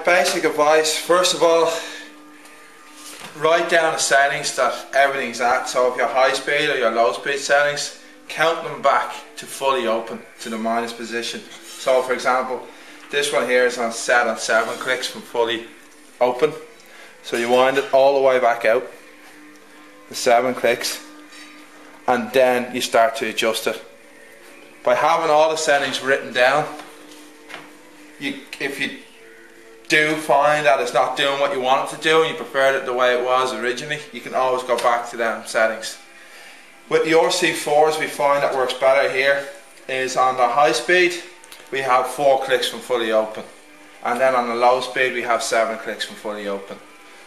Basic advice, first of all, write down the settings that everything's at. So if your high speed or your low speed settings, count them back to fully open, to the minus position. So for example, this one here is set on 7 clicks from fully open. So you wind it all the way back out, the 7 clicks, and then you start to adjust it. By having all the settings written down, if you do find that it's not doing what you want it to do and you preferred it the way it was originally, you can always go back to them settings. With the RC4s, we find that works better here is on the high speed we have 4 clicks from fully open, and then on the low speed we have 7 clicks from fully open,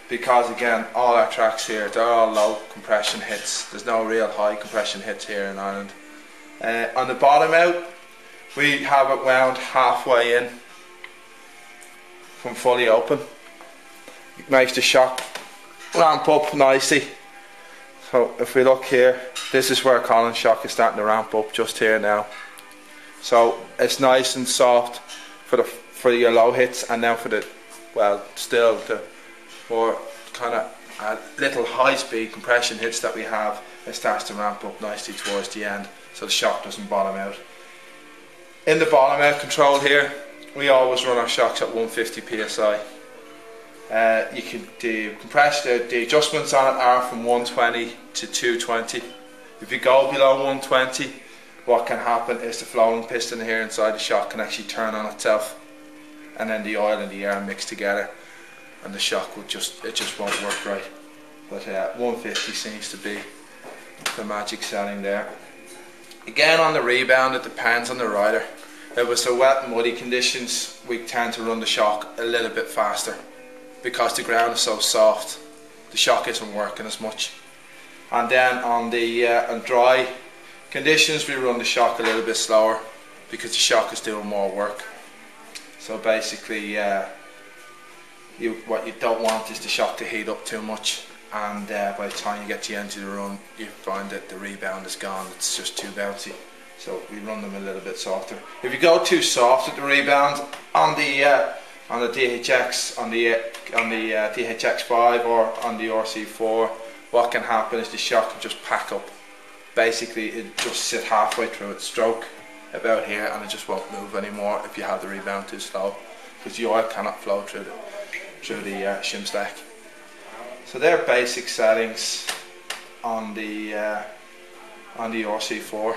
because again all our tracks here, they're all low compression hits. There's no real high compression hits here in Ireland. On the bottom out we have it wound halfway in from fully open. It makes the shock ramp up nicely. So if we look here, this is where Colin's shock is starting to ramp up just here now. So it's nice and soft for your low hits, and then for the, well, still the more kind of little high speed compression hits that we have, it starts to ramp up nicely towards the end so the shock doesn't bottom out. In the bottom out control here, we always run our shocks at 150 psi. You can the adjustments on it are from 120 to 220. If you go below 120, what can happen is the flowing piston here inside the shock can actually turn on itself, and then the oil and the air mix together, and the shock will just won't work right. But 150 seems to be the magic setting there. Again, on the rebound, it depends on the rider. If it was the wet and muddy conditions, we tend to run the shock a little bit faster because the ground is so soft, the shock isn't working as much. And then on the on dry conditions, we run the shock a little bit slower because the shock is doing more work. So basically what you don't want is the shock to heat up too much, and by the time you get to the end of the run you find that the rebound is gone, it's just too bouncy. So we run them a little bit softer. If you go too soft at the rebound on the DHX, on the DHX5 or on the RC4, what can happen is the shock can just pack up. Basically it just sit halfway through its stroke about here, and it just won't move anymore if you have the rebound too slow, because the oil cannot flow through the shim stack. So they're basic settings on the RC4.